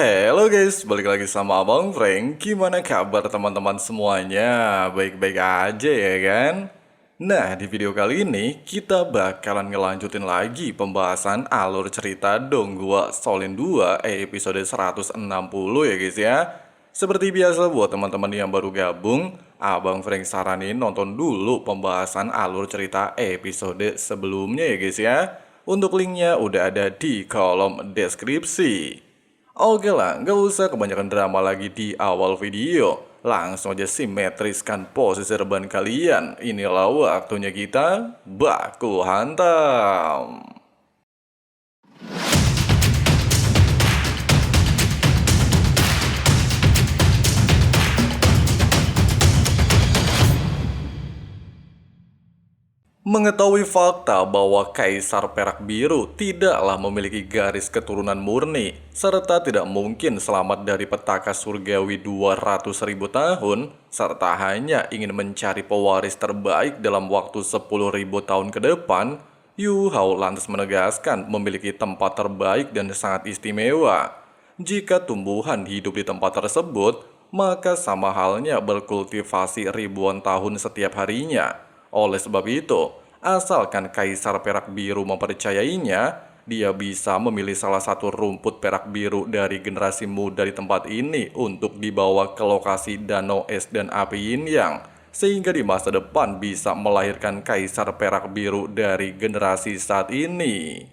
Halo guys, balik lagi sama Abang Frank. Gimana kabar teman-teman semuanya? Baik-baik aja ya kan? Nah, di video kali ini kita bakalan ngelanjutin lagi pembahasan alur cerita Donggua Shaolin 2 episode 160 ya guys ya. Seperti biasa buat teman-teman yang baru gabung, Abang Frank saranin nonton dulu pembahasan alur cerita episode sebelumnya ya guys ya. Untuk linknya udah ada di kolom deskripsi. Oke lah, nggak usah kebanyakan drama lagi di awal video. Langsung aja simetriskan posisi reban kalian. Inilah waktunya kita baku hantam. Mengetahui fakta bahwa Kaisar Perak Biru tidaklah memiliki garis keturunan murni, serta tidak mungkin selamat dari petaka surgawi 200.000 tahun, serta hanya ingin mencari pewaris terbaik dalam waktu 10.000 tahun ke depan, Yu Hao lantas menegaskan memiliki tempat terbaik dan sangat istimewa. Jika tumbuhan hidup di tempat tersebut, maka sama halnya berkultivasi ribuan tahun setiap harinya. Oleh sebab itu, asalkan Kaisar Perak Biru mempercayainya, dia bisa memilih salah satu rumput perak biru dari generasi muda di tempat ini untuk dibawa ke lokasi Danau Es dan Api Yin Yang, sehingga di masa depan bisa melahirkan Kaisar Perak Biru dari generasi saat ini.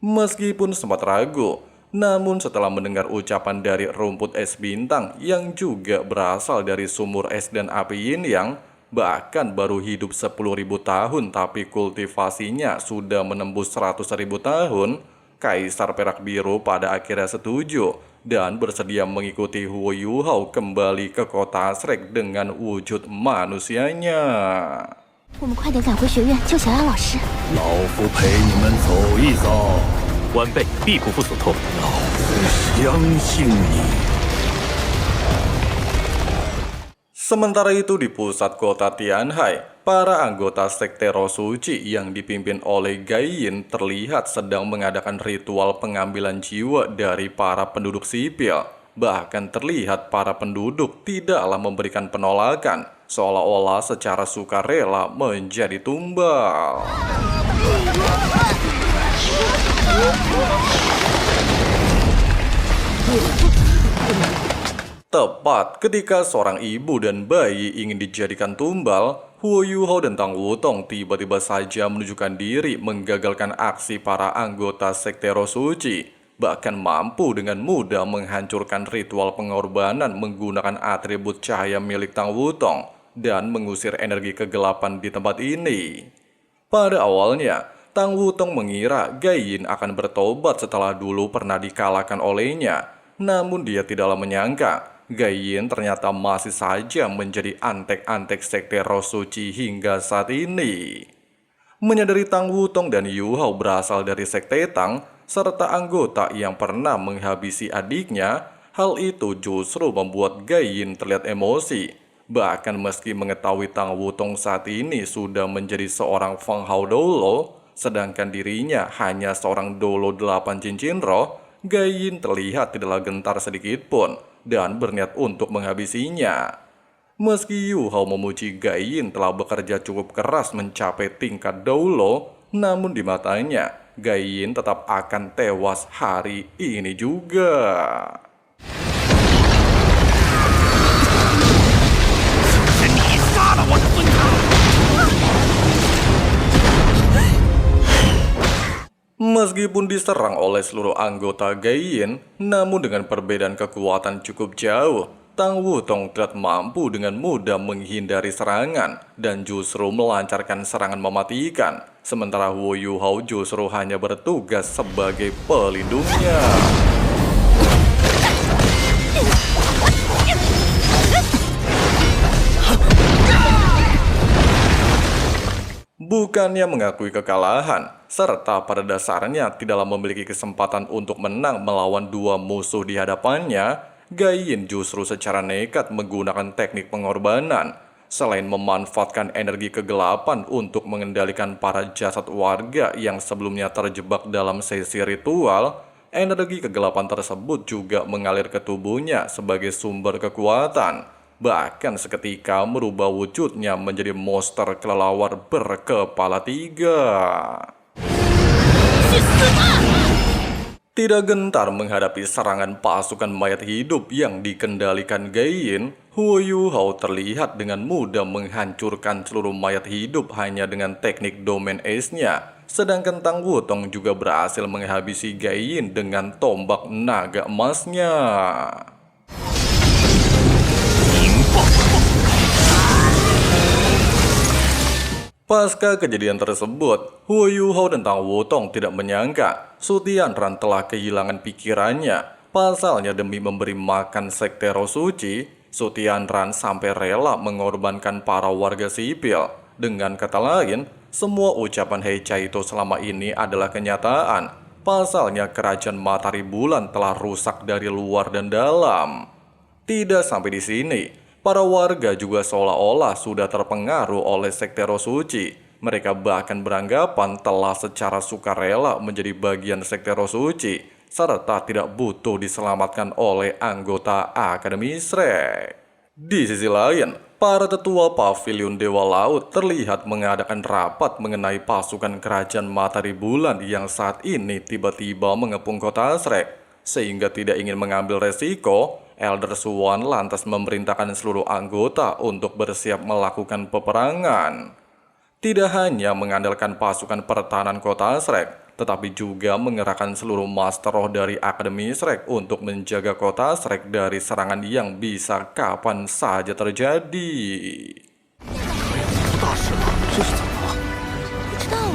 Meskipun sempat ragu, namun setelah mendengar ucapan dari rumput es bintang yang juga berasal dari sumur es dan api yin yang bahkan baru hidup 10.000 tahun tapi kultivasinya sudah menembus 100.000 tahun, Kaisar Perak Biru pada akhirnya setuju dan bersedia mengikuti Huo Yuhao kembali ke kota Shrek dengan wujud manusianya. 我们快点赶回学院救小雅老师。老夫陪你们走一遭，晚辈必不负所托。老夫相信你。 Sementara itu di pusat kota Tianhai, para anggota sekte Roh Suci yang dipimpin oleh Gai Yin terlihat sedang mengadakan ritual pengambilan jiwa dari para penduduk sipil. Bahkan terlihat para penduduk tidaklah memberikan penolakan, seolah-olah secara sukarela menjadi tumbal. Tepat ketika seorang ibu dan bayi ingin dijadikan tumbal, Huo Yuhao dan Tang Wutong tiba-tiba saja menunjukkan diri menggagalkan aksi para anggota sekte Roh Suci, bahkan mampu dengan mudah menghancurkan ritual pengorbanan menggunakan atribut cahaya milik Tang Wutong dan mengusir energi kegelapan di tempat ini. Pada awalnya, Tang Wutong mengira Gai Yin akan bertobat setelah dulu pernah dikalahkan olehnya, namun dia tidaklah menyangka Gai Yin ternyata masih saja menjadi antek-antek sekte Roh Suci hingga saat ini. Menyadari Tang Wutong dan Yu Hao berasal dari sekte Tang, serta anggota yang pernah menghabisi adiknya, hal itu justru membuat Gai Yin terlihat emosi. Bahkan meski mengetahui Tang Wutong saat ini sudah menjadi seorang Feng Hao Dolo, sedangkan dirinya hanya seorang Dolo 8 cincin roh, Gai Yin terlihat tidaklah gentar sedikit pun dan berniat untuk menghabisinya. Meski Yu Hao memuji Gai Yin telah bekerja cukup keras mencapai tingkat Dolo, namun di matanya Gai Yin tetap akan tewas hari ini juga. Meskipun diserang oleh seluruh anggota Gai Yin, namun dengan perbedaan kekuatan cukup jauh, Tang Wutong tidak mampu dengan mudah menghindari serangan dan justru melancarkan serangan mematikan. Sementara Huo Yuhao justru hanya bertugas sebagai pelindungnya. Bukannya mengakui kekalahan, serta pada dasarnya tidaklah memiliki kesempatan untuk menang melawan dua musuh di hadapannya, Gai Yin justru secara nekat menggunakan teknik pengorbanan. Selain memanfaatkan energi kegelapan untuk mengendalikan para jasad warga yang sebelumnya terjebak dalam sesi ritual, energi kegelapan tersebut juga mengalir ke tubuhnya sebagai sumber kekuatan, bahkan seketika merubah wujudnya menjadi monster kelelawar berkepala 3. Tidak gentar menghadapi serangan pasukan mayat hidup yang dikendalikan Gaiyin, Huo Yuhao terlihat dengan mudah menghancurkan seluruh mayat hidup hanya dengan teknik domain ace-nya. Sedangkan Tang Wutong juga berhasil menghabisi Gaiyin dengan tombak naga emasnya. Pasca kejadian tersebut, Huo Yuhao dan Tang Wutong tidak menyangka Su Tianran telah kehilangan pikirannya. Pasalnya demi memberi makan sekte roh suci, Su Tianran sampai rela mengorbankan para warga sipil. Dengan kata lain, semua ucapan Hei Caito selama ini adalah kenyataan. Pasalnya kerajaan Matahari Bulan telah rusak dari luar dan dalam. Tidak sampai di sini, para warga juga seolah-olah sudah terpengaruh oleh sekte roh suci. Mereka bahkan beranggapan telah secara sukarela menjadi bagian sekte roh suci, serta tidak butuh diselamatkan oleh anggota Akademi Shrek. Di sisi lain, para tetua Pavilion Dewa Laut terlihat mengadakan rapat mengenai pasukan kerajaan Matahari Bulan yang saat ini tiba-tiba mengepung kota Shrek. Sehingga tidak ingin mengambil resiko, Elder Swan lantas memerintahkan seluruh anggota untuk bersiap melakukan peperangan. Tidak hanya mengandalkan pasukan pertahanan kota Shrek, tetapi juga mengerahkan seluruh Master Roh dari Akademi Shrek untuk menjaga kota Shrek dari serangan yang bisa kapan saja terjadi. 大事了，这是怎么了？不知道啊。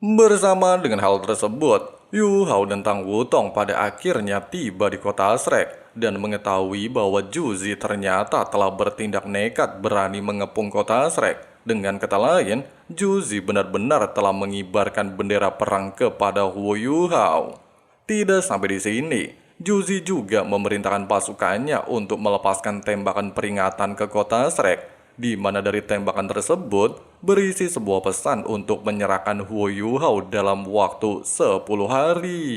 Bersama dengan hal tersebut, Yu Hao dan Tang Wutong pada akhirnya tiba di kota Shrek dan mengetahui bahwa Juzi ternyata telah bertindak nekat berani mengepung kota Shrek. Dengan kata lain, Juzi benar-benar telah mengibarkan bendera perang kepada Huo Yuhao. Tidak sampai di sini, Juzi juga memerintahkan pasukannya untuk melepaskan tembakan peringatan ke kota Shrek, di mana dari tembakan tersebut berisi sebuah pesan untuk menyerahkan Huo Yuhao dalam waktu 10 hari.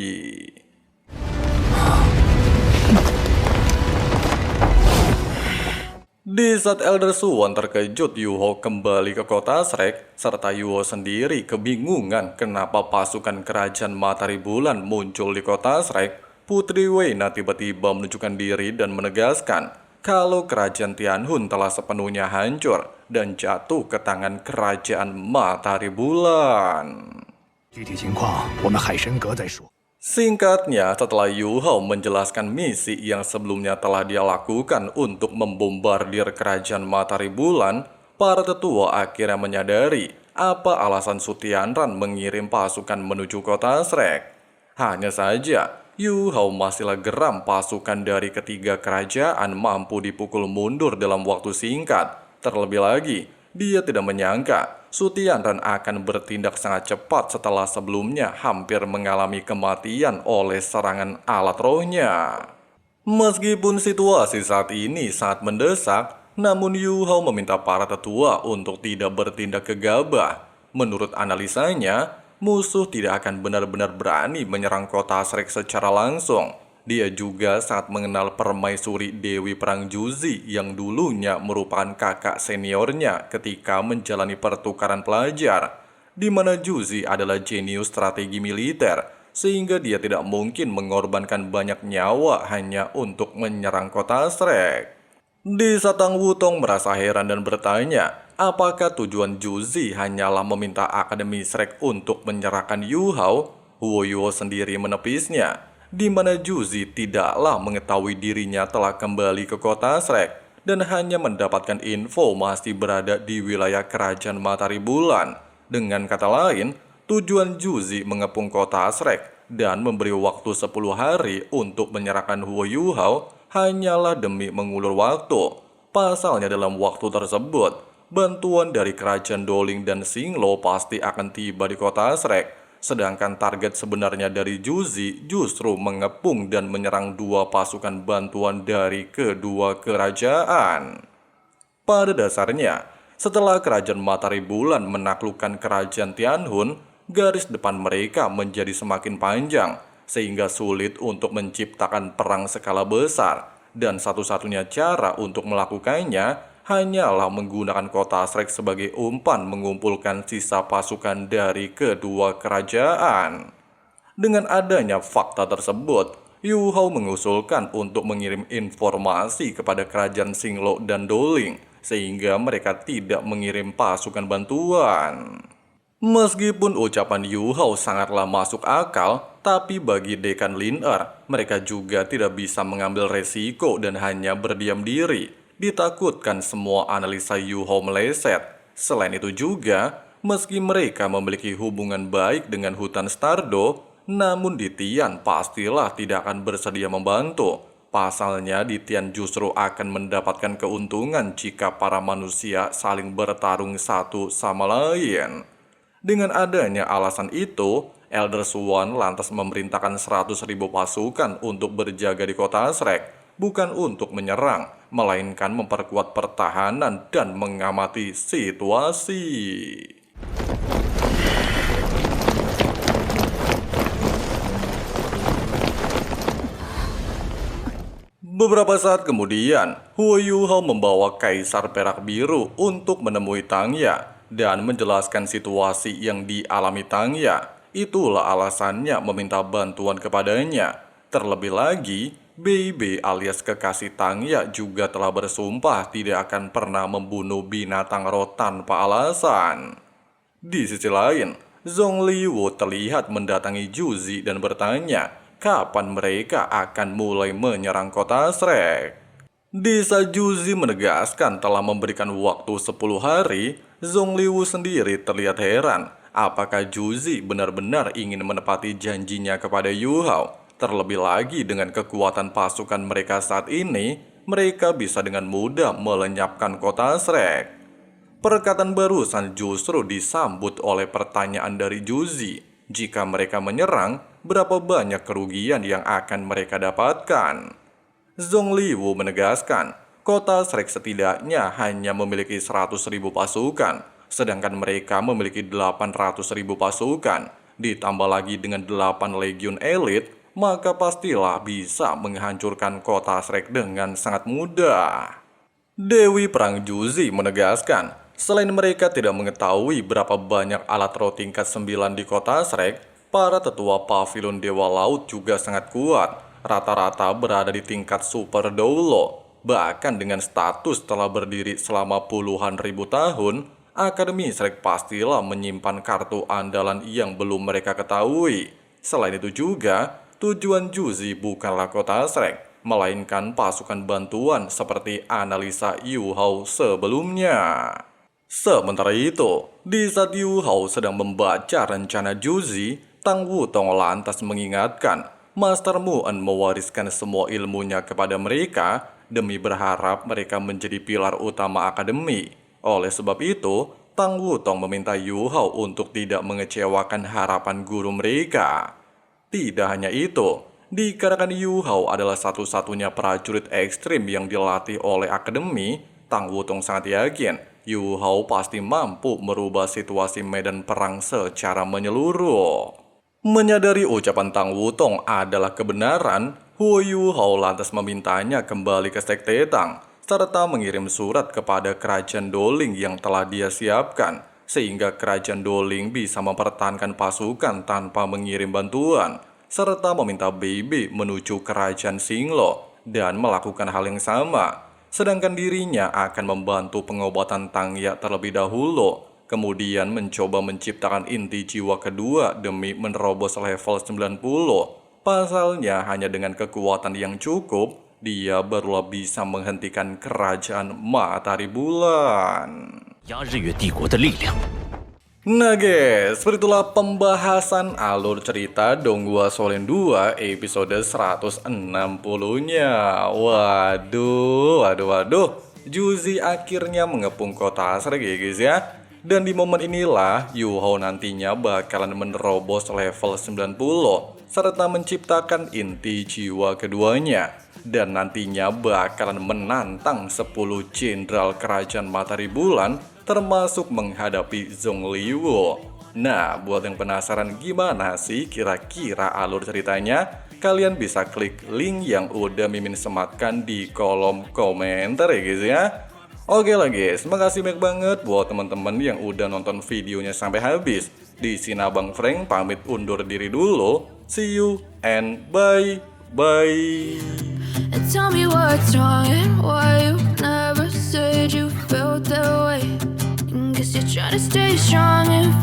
Di saat Elder Swan terkejut Yuhao kembali ke kota Shrek, serta Yuhao sendiri kebingungan kenapa pasukan kerajaan Matahari Bulan muncul di kota Shrek, Putri Weina tiba-tiba menunjukkan diri dan menegaskan kalau kerajaan Tianhun telah sepenuhnya hancur dan jatuh ke tangan kerajaan Matahari Bulan. 具体情况我们海神阁再说。 Singkatnya, setelah Yu Hao menjelaskan misi yang sebelumnya telah dia lakukan untuk membombardir kerajaan Matahari Bulan, para tetua akhirnya menyadari apa alasan Su Tianran mengirim pasukan menuju kota Shrek. Hanya saja, Yu Hao masihlah geram pasukan dari ketiga kerajaan mampu dipukul mundur dalam waktu singkat. Terlebih lagi, dia tidak menyangka Su Tianran akan bertindak sangat cepat setelah sebelumnya hampir mengalami kematian oleh serangan alat rohnya. Meskipun situasi saat ini sangat mendesak, namun Yu Hao meminta para tetua untuk tidak bertindak gegabah. Menurut analisanya, musuh tidak akan benar-benar berani menyerang kota Shrek secara langsung. Dia juga sangat mengenal permaisuri Dewi Perang Juzi yang dulunya merupakan kakak seniornya ketika menjalani pertukaran pelajar, di mana Juzi adalah jenius strategi militer, sehingga dia tidak mungkin mengorbankan banyak nyawa hanya untuk menyerang kota Shrek. Di saat Tang Wutong merasa heran dan bertanya, apakah tujuan Juzi hanyalah meminta Akademi Shrek untuk menyerahkan Yu Hao? Huo Yuhao sendiri menepisnya, di mana Juzi tidaklah mengetahui dirinya telah kembali ke kota Shrek dan hanya mendapatkan info masih berada di wilayah kerajaan Matahari Bulan. Dengan kata lain, tujuan Juzi mengepung kota Shrek dan memberi waktu 10 hari untuk menyerahkan Huo Yuhao hanyalah demi mengulur waktu. Pasalnya dalam waktu tersebut, bantuan dari kerajaan Doling dan Singlo pasti akan tiba di kota Shrek. Sedangkan target sebenarnya dari Juzi justru mengepung dan menyerang dua pasukan bantuan dari kedua kerajaan. Pada dasarnya, Setelah kerajaan Matahari Bulan menaklukkan kerajaan Tianhun, garis depan mereka menjadi semakin panjang, sehingga sulit untuk menciptakan perang skala besar. Dan satu-satunya cara untuk melakukannya hanyalah menggunakan kota Shrek sebagai umpan mengumpulkan sisa pasukan dari kedua kerajaan. Dengan adanya fakta tersebut, Yu Hao mengusulkan untuk mengirim informasi kepada kerajaan Xinglo dan Doling, sehingga mereka tidak mengirim pasukan bantuan. Meskipun ucapan Yu Hao sangatlah masuk akal, tapi bagi Dekan Lin Er, mereka juga tidak bisa mengambil resiko dan hanya berdiam diri. Ditakutkan semua analisa Yu Hao meleset. Selain itu juga, meski mereka memiliki hubungan baik dengan hutan Stardo, namun di Tian pastilah tidak akan bersedia membantu. Pasalnya di Tian justru akan mendapatkan keuntungan jika para manusia saling bertarung satu sama lain. Dengan adanya alasan itu, Elder Swan lantas memerintahkan 100.000 pasukan untuk berjaga di kota Shrek, bukan untuk menyerang, melainkan memperkuat pertahanan dan mengamati situasi. Beberapa saat kemudian, Huo Yuhao membawa Kaisar Perak Biru untuk menemui Tangya dan menjelaskan situasi yang dialami Tangya. Itulah alasannya meminta bantuan kepadanya. Terlebih lagi, Bei alias kekasih Tangya juga telah bersumpah tidak akan pernah membunuh binatang roh tanpa alasan. Di sisi lain, Zhong Liwu terlihat mendatangi Juzi dan bertanya kapan mereka akan mulai menyerang kota Shrek. Desa Juzi menegaskan telah memberikan waktu 10 hari. Zhong Liwu sendiri terlihat heran apakah Juzi benar-benar ingin menepati janjinya kepada Yu Hao. Terlebih lagi dengan kekuatan pasukan mereka saat ini, mereka bisa dengan mudah melenyapkan kota Shrek. Perkataan barusan justru disambut oleh pertanyaan dari Juzi. Jika mereka menyerang, berapa banyak kerugian yang akan mereka dapatkan? Zhong Liwu menegaskan, kota Shrek setidaknya hanya memiliki 100.000 pasukan, sedangkan mereka memiliki 800.000 pasukan. Ditambah lagi dengan 8 legiun elit, maka pastilah bisa menghancurkan kota Shrek dengan sangat mudah. Dewi Perang Juzi menegaskan, selain mereka tidak mengetahui berapa banyak alat roh tingkat 9 di kota Shrek, para tetua pavilion Dewa Laut juga sangat kuat. Rata-rata berada di tingkat super Doulo. Bahkan dengan status telah berdiri selama puluhan ribu tahun, Akademi Shrek pastilah menyimpan kartu andalan yang belum mereka ketahui. Selain itu juga, tujuan Juzi bukanlah kota Shrek, melainkan pasukan bantuan seperti analisa Yu Hao sebelumnya. Sementara itu, di saat Yu Hao sedang membaca rencana Juzi, Tang Wutong lantas mengingatkan Master Mu'en mewariskan semua ilmunya kepada mereka demi berharap mereka menjadi pilar utama akademi. Oleh sebab itu, Tang Wutong meminta Yu Hao untuk tidak mengecewakan harapan guru mereka. Tidak hanya itu, dikarenakan Yu Hao adalah satu-satunya prajurit ekstrim yang dilatih oleh akademi, Tang Wutong sangat yakin Yu Hao pasti mampu merubah situasi medan perang secara menyeluruh. Menyadari ucapan Tang Wutong adalah kebenaran, Huo Yu Hao lantas memintanya kembali ke Sekte Tang, serta mengirim surat kepada kerajaan Doling yang telah dia siapkan, sehingga kerajaan Doling bisa mempertahankan pasukan tanpa mengirim bantuan, serta meminta Bei menuju kerajaan Xinglo dan melakukan hal yang sama. Sedangkan dirinya akan membantu pengobatan Tangya terlebih dahulu, kemudian mencoba menciptakan inti jiwa kedua demi menerobos level 90. Pasalnya hanya dengan kekuatan yang cukup, dia barulah bisa menghentikan kerajaan Matahari Bulan. 压日月帝国的力量。 Nah guys, begitulah pembahasan alur cerita Donghua Shaolin 2 episode 160-nya. Waduh. Juzi akhirnya mengepung kota Shrek ya guys ya. Dan di momen inilah Yu Hao nantinya bakalan menerobos level 90 serta menciptakan inti jiwa keduanya. Dan nantinya bakalan menantang 10 jenderal kerajaan Matahari Bulan termasuk menghadapi Zhong Liwu. Nah, buat yang penasaran gimana sih kira-kira alur ceritanya, kalian bisa klik link yang udah Mimin sematkan di kolom komentar ya guys ya. Oke lah guys, makasih banyak banget buat teman-teman yang udah nonton videonya sampai habis. Di sini Abang Frank pamit undur diri dulu. See you and bye-bye. And tell me what's wrong and why you never said you felt that way. And guess you're trying to stay strong and